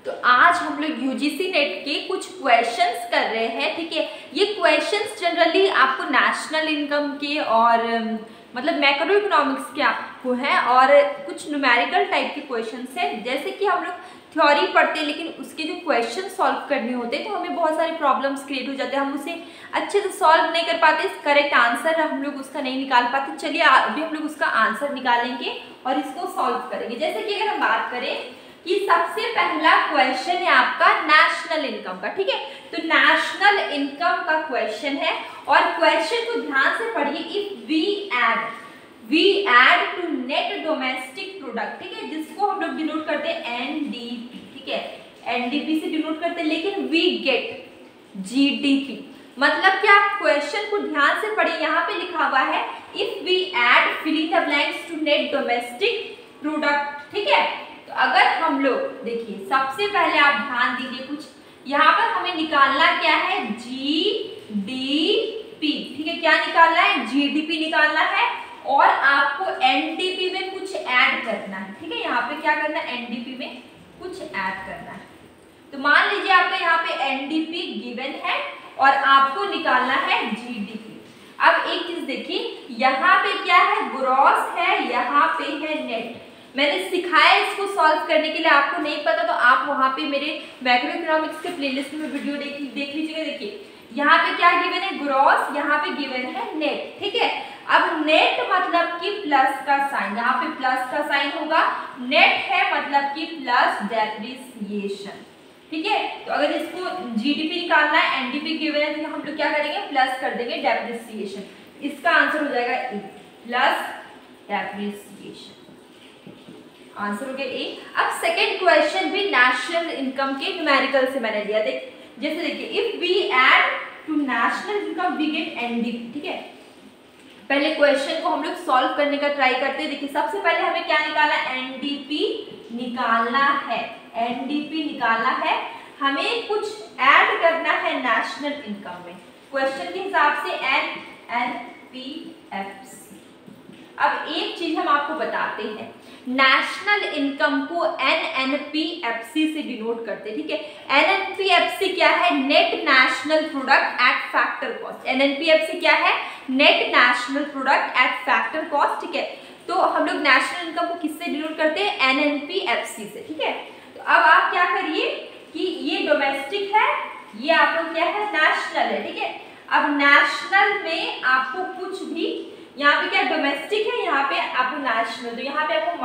तो आज हम लोग यूजीसी नेट के कुछ क्वेश्चंस कर रहे हैं, ठीक है। ये क्वेश्चंस जनरली आपको नेशनल इनकम के और मतलब मैक्रो इकोनॉमिक्स के आपको हैं और कुछ न्यूमेरिकल टाइप के क्वेश्चंस हैं। जैसे कि हम लोग थ्योरी पढ़ते हैं लेकिन उसके जो क्वेश्चन सॉल्व करने होते हैं तो हमें बहुत सारे प्रॉब्लम्स क्रिएट हो जाते हैं, हम उसे अच्छे से सॉल्व नहीं कर पाते, करेक्ट आंसर हम लोग उसका नहीं निकाल पाते। चलिए अभी हम लोग उसका आंसर निकालेंगे और इसको सॉल्व करेंगे। जैसे कि अगर हम बात करें कि सबसे पहला क्वेश्चन है आपका नेशनल इनकम का, ठीक है। तो नेशनल इनकम का क्वेश्चन है और क्वेश्चन को ध्यान से पढ़िए। If we add to net domestic product, ठीक है, जिसको हम लोग डिनोट करते हैं एनडीपी, ठीक है, एनडीपी से डिनोट करते हैं, लेकिन वी गेट जीडीपी। मतलब क्या, क्वेश्चन को ध्यान से पढ़िए। यहाँ पे लिखा हुआ है if we add filling the blanks to net domestic product, ठीक है। तो अगर हम लोग देखिए, सबसे पहले आप ध्यान दीजिए, कुछ यहाँ पर हमें निकालना क्या है, जीडीपी, ठीक है। क्या निकालना है, जीडीपी निकालना है और आपको एनडीपी में कुछ ऐड करना है, ठीक है। यहाँ पे क्या करना है, एनडीपी में कुछ ऐड करना है। तो मान लीजिए आपका यहाँ पे एनडीपी गिवन है और आपको निकालना है जीडीपी। अब एक चीज देखिए, यहाँ पे क्या है, ग्रॉस है, यहाँ पे है नेट। मैंने सिखाया इसको सॉल्व करने के लिए, आपको नहीं पता तो आप वहाँ पे मेरे मैक्रो इकोनॉमिक्स के प्लेलिस्ट में वीडियो देख लीजिएगा। देखिए यहाँ पे क्या गिवन है, ग्रॉस, यहाँ पे गिवन है नेट, ठीक है। अब नेट मतलब कि प्लस का साइन, यहाँ पे प्लस का साइन होगा, नेट है मतलब कि प्लस डेप्रिसिएशन, ठीक है। तो अगर इसको जीडीपी निकालना है, एनडीपी गिवन है, तो हम लोग क्या करेंगे, प्लस कर देंगे डेप्रिसिएशन। इसका आंसर हो जाएगा ए, प्लस डेप्रिसिएशन, आंसर हो गया ए। अब सेकेंड क्वेश्चन भी नेशनल इनकम के न्यूमेरिकल से मैंने दिया। जैसे देखिए, if we add to national income we get NDP, ठीक है। पहले क्वेश्चन को हम लोग सॉल्व करने का ट्राई करते हैं। देखिए सबसे पहले हमें क्या निकालना है, एनडीपी निकालना है, एनडीपी निकालना है। हमें कुछ ऐड करना है नेशनल इनकम में, क्वेश्चन के हिसाब से एनएनपीएफसी। अब एक चीज हम आपको बताते हैं, नेशनल इनकम को एनएनपीएफसी से डिनोट करते हैं, ठीक है। एनएनपीएफसी क्या है, net national product at factor cost. NNPFC क्या है, net national product at factor cost, ठीक है। तो हम लोग नेशनल इनकम को किससे डिनोट करते हैं, एनएनपीएफसी से, ठीक है। तो अब आप क्या करिए कि ये डोमेस्टिक है, ये आपको क्या है, नेशनल है, ठीक है। अब नेशनल में आपको कुछ भी, यहाँ पे क्या डोमेस्टिक है, यहाँ पे आपको नेशनल, तो यहाँ पे आपको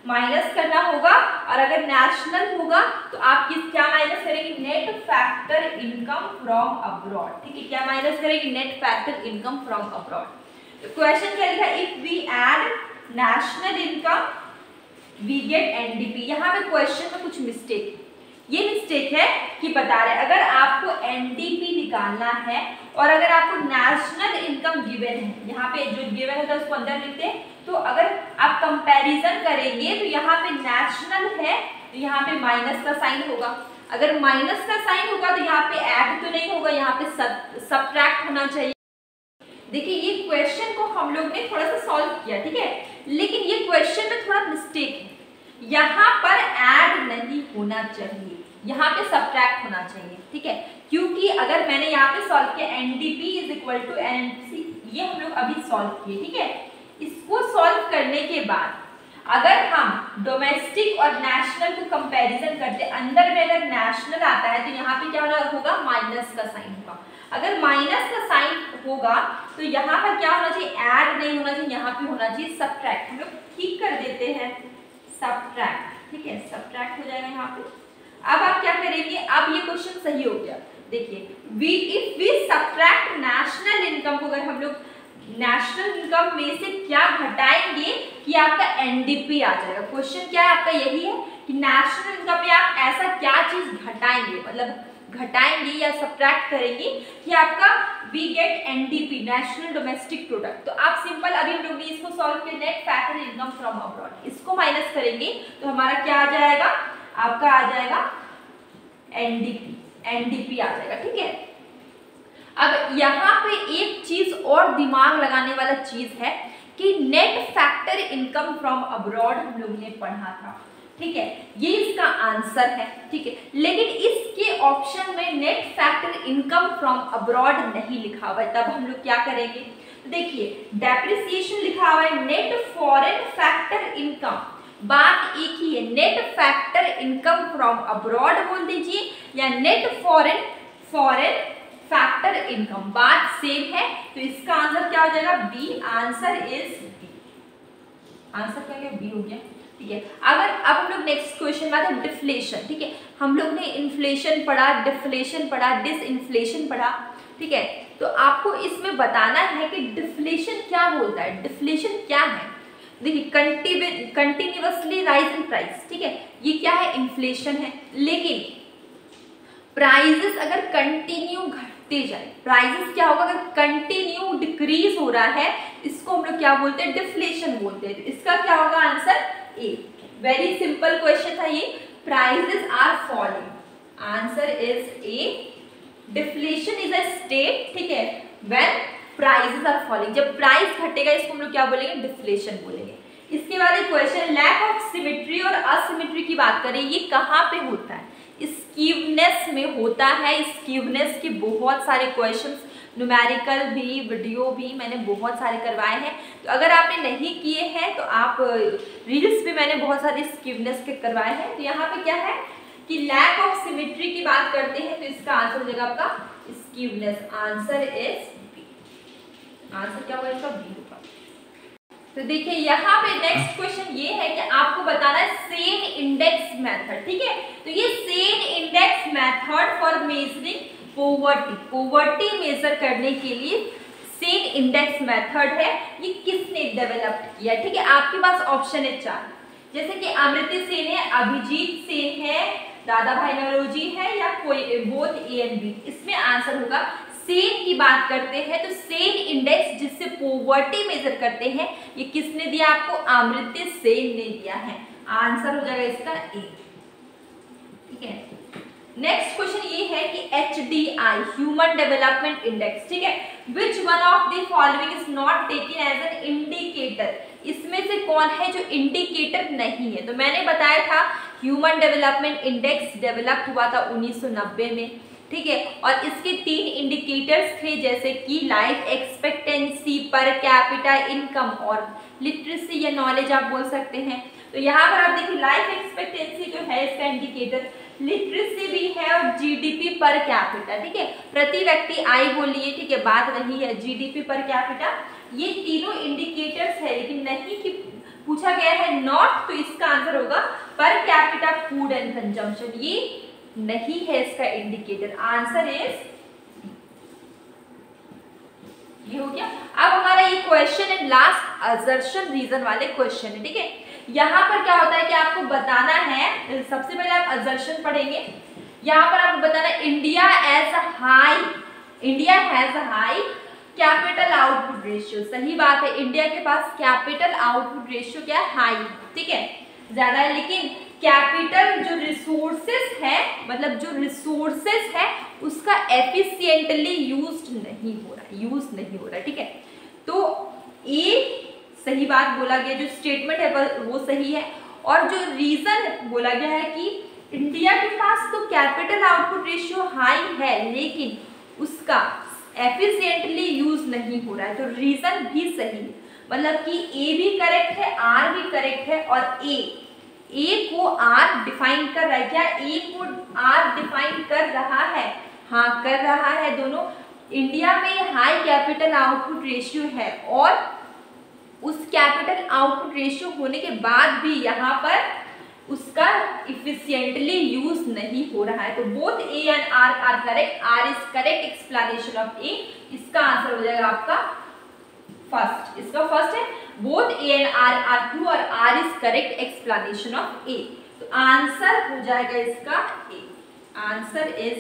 माइनस करना होगा। और अगर नेशनल होगा तो आप क्या माइनस करेंगे, net factor income from abroad, ठीक है। क्या माइनस करेंगे, net factor income from abroad. तो क्वेश्चन क्या लिखा है, if we add national income we get NDP. यहाँ पे क्वेश्चन में कुछ मिस्टेक, ये मिस्टेक है कि बता रहे अगर आपको एनडीपी निकालना है और अगर आपको नेशनल इनकम गिवन है, यहाँ पे जो गिवन है उसको अंदर लिखते हैं, तो अगर आप कंपैरिजन करेंगे तो यहाँ पे नेशनल है तो यहाँ पे माइनस का साइन होगा। अगर माइनस का साइन होगा तो यहाँ पे ऐड तो नहीं होगा, यहाँ पे सबट्रैक्ट होना चाहिए। देखिए ये क्वेश्चन को हम लोग ने थोड़ा सा सॉल्व किया, ठीक है, लेकिन ये क्वेश्चन में थोड़ा मिस्टेक है। यहाँ पर ऐड नहीं होना चाहिए, यहाँ पे सबट्रैक्ट होना चाहिए, ठीक है। क्योंकि अगर मैंने यहाँ पे सॉल्व किया NDP is equal to NC, ये हम लोग अभी सॉल्व किए, ठीक है। इसको सॉल्व करने के बाद अगर हम डोमेस्टिक और नेशनल को कंपैरिजन करते, अंदर में अगर नेशनल आता है तो यहाँ पे क्या होगा, माइनस का साइन होगा। अगर माइनस का साइन होगा तो यहाँ पर क्या होना चाहिए, ऐड नहीं होना चाहिए, यहाँ पे होना चाहिए सबट्रैक्ट। हम लोग ठीक कर देते हैं, सबट्रैक्ट, ठीक है, सबट्रैक्ट हो जाएगा यहाँ पे। अब आप क्या करेंगे, अब ये क्वेश्चन सही हो गया। देखिए if we subtract national income को, अगर हम लोग नेशनल इनकम में से क्या घटाएंगे कि आपका एनडीपी आ जाएगा। क्वेश्चन क्या है आपका, यही है कि नेशनल इनकम में आप ऐसा क्या चीज घटाएंगे, मतलब घटाएंगे या सबट्रैक्ट करेंगे कि आपका we get NDP, national domestic product. तो आप सिंपल अभी हम लोग ने इसको सॉल्व किया, net factor income from abroad, इसको माइनस करेंगे तो हमारा क्या आ जाएगा, आपका आ जाएगा एनडीपी आ जाएगा, ठीक है। अब यहाँ पे एक चीज और दिमाग लगाने वाला चीज है कि net factor income from abroad हम लोगों ने पढ़ा था। ठीक है, ये इसका आंसर है। ठीक है, लेकिन इसके ऑप्शन में net factor income from abroad नहीं लिखा हुआ है, तब हम लोग क्या करेंगे? देखिए डेप्रिसिएशन लिखा हुआ है, नेट फॉरेन फैक्टर इनकम, बात एक ही है, net factor income from abroad बोल दीजिए या नेट फॉरेन फैक्टर इनकम, बात सेम है। तो इसका आंसर क्या हो जाएगा? B. Answer is B. Answer क्या है? बी हो गया। ठीक है, अगर अब हम लोग नेक्स्ट क्वेश्चन में आते हैं डिफ्लेशन। ठीक है, हम लोग ने इन्फ्लेशन पढ़ा, डिफ्लेशन पढ़ा, डिसइन्फ्लेशन पढ़ा। ठीक है, तो आपको इसमें बताना है कि डिफ्लेशन क्या बोलता है, डिफ्लेशन क्या है। देखिए कंटिन्यूअसली राइज इन प्राइस, ठीक है, ये क्या है? इन्फ्लेशन है। लेकिन प्राइजेस अगर कंटिन्यू घटते जाए, प्राइजेस क्या होगा? अगर कंटिन्यू डिक्रीज हो रहा है, इसको हम लोग क्या बोलते हैं? डिफ्लेशन बोलते हैं। तो इसका क्या होगा answer? A. Very simple question था ये, prices are falling, answer is A. Deflation is a state, ठीक है, व्हेन प्राइजेस आर फॉलिंग, जब प्राइस घटेगा इसको हम लोग क्या बोलेंगे? डिफ्लेशन बोलेंगे। इसके बाद एक क्वेश्चन, लैक ऑफ सिमेट्री और असिमेट्री की बात करें, ये कहाँ पे होता है? स्क्यूनेस में होता है। स्क्यूनेस के बहुत सारे क्वेश्चंस, न्यूमेरिकल भी, वीडियो भी मैंने बहुत सारे करवाए हैं, तो अगर आपने नहीं किए हैं तो आप रील्स भी मैंने बहुत सारे स्क्यूनेस के करवाए हैं। तो यहाँ पे क्या है कि लैक ऑफ सिमेट्री की बात करते हैं, तो इसका आंसर हो जाएगा आपका skewness. Answer is B. Answer क्या होगा इसका? बी होगा। तो देखिए यहाँ पे नेक्स्ट क्वेश्चन ये है कि आपको बताना है सेन इंडेक्स मेथड। ठीक है, तो ये Sen index method for measuring poverty, poverty measure करने के लिए सेन इंडेक्स मेथड है, ये किसने डेवलप किया? ठीक है, आपके पास ऑप्शन है 4, जैसे कि अमृता सेन है, अभिजीत सेन है, दादा भाई नवरोजी है, या कोई बोथ ए एंड बी। इसमें आंसर होगा सेन की बात करते हैं तो सेन इंडेक्स जिससे पॉवर्टी मेजर करते हैं, ये किसने दिया आपको? अमृता सेन ने दिया है। आंसर हो जाएगा इसका ए। ठीक है, नेक्स्ट क्वेश्चन ये है कि HDI ह्यूमन डेवलपमेंट इंडेक्स, ठीक है, which one of the following is not taken as an indicator, इसमें से कौन है जो इंडिकेटर नहीं है? तो मैंने बताया था ह्यूमन डेवलपमेंट इंडेक्स डेवलप हुआ था 1990 में। ठीक है, और इसके 3 इंडिकेटर्स थे, जैसे कि life expectancy, per capita income और लिटरेसी या नॉलेज आप बोल सकते हैं। तो यहाँ पर आप देखिए लाइफ एक्सपेक्टेंसी जो है इसका इंडिकेटर, लिटरेसी भी है, और जीडीपी पर कैपिटा, ठीक है, प्रति व्यक्ति आय बोलिए, ठीक है, बात रही है जीडीपी पर कैपिटा, ये तीनों इंडिकेटर्स है, लेकिन नहीं कि पूछा गया है नॉट, तो इसका आंसर होगा per capita food and consumption, ये नहीं है इसका इंडिकेटर। आंसर इज ये हो गया। अब हमारा ये क्वेश्चन है लास्ट असर्शन रीजन वाले क्वेश्चन है। ठीक है, यहाँ पर क्या होता है कि आपको बताना है, सबसे पहले आप असर्शन पढ़ेंगे, यहाँ पर आपको बताना India has high capital output ratio. सही बात है, इंडिया के पास कैपिटल आउटपुट रेशियो क्या है? हाई, ठीक है, ज्यादा है, लेकिन कैपिटल जो रिसोर्सेस है, मतलब जो रिसोर्सेस है उसका एफिशिएंटली यूज नहीं हो रहा, ठीक है। तो ये सही बात बोला गया, जो स्टेटमेंट है वो सही है, और जो रीजन बोला गया है कि इंडिया के पास तो कैपिटल आउटपुट रेशियो हाई है, लेकिन उसका एफिशिएंटली यूज नहीं हो रहा है, तो रीजन भी सही है, मतलब कि ए भी करेक्ट है, आर भी करेक्ट है, और ए को आर डिफाइन कर रहा है क्या? ए को आर डिफाइन कर रहा है, हाँ कर रहा है। दोनों इंडिया में हाई कैपिटल आउटपुट रेशियो है, और उस कैपिटल आउटपुट रेशियो होने के बाद भी यहाँ पर उसका इफिशिएंटली यूज नहीं हो रहा है। तो both A and R are correct, R is correct explanation of A. इसका आंसर हो जाएगा आपका फर्स्ट, इसका फर्स्ट है both A and R are true, और R is correct explanation of A. तो आंसर हो जाएगा इसका ए। आंसर इज ए।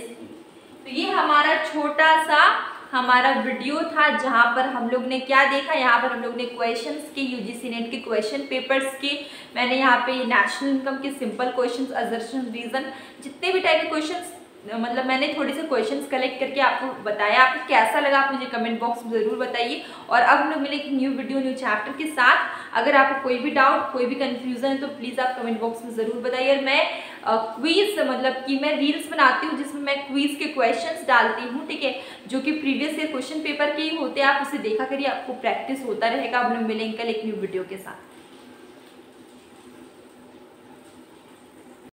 तो ये हमारा छोटा सा हमारा वीडियो था, जहां पर हम लोग ने क्या देखा, यहाँ पर हम लोग ने क्वेश्चंस के यूजीसी नेट के क्वेश्चन पेपर्स के, मैंने यहाँ पे नेशनल इनकम के सिंपल क्वेश्चंस, असर्शन, रीजन, जितने भी टाइप के क्वेश्चंस मतलब मैंने थोड़े से क्वेश्चंस कलेक्ट करके आपको बताया। आपको कैसा लगा आप मुझे कमेंट बॉक्स में ज़रूर बताइए। और अब हम लोग मिलेंगे न्यू वीडियो न्यू चैप्टर के साथ। अगर आपको कोई भी डाउट कोई भी कंफ्यूजन है तो प्लीज़ आप कमेंट बॉक्स में ज़रूर बताइए। और मैं क्विज मतलब कि मैं रील्स बनाती हूँ जिसमें मैं क्विज के क्वेश्चंस डालती हूँ, ठीक है, जो कि प्रीवियस ईयर क्वेश्चन पेपर के ही होते हैं। आप उसे देखा करिए, आपको प्रैक्टिस होता रहेगा। अब हम लोग मिलेंगे कल एक न्यू वीडियो के साथ।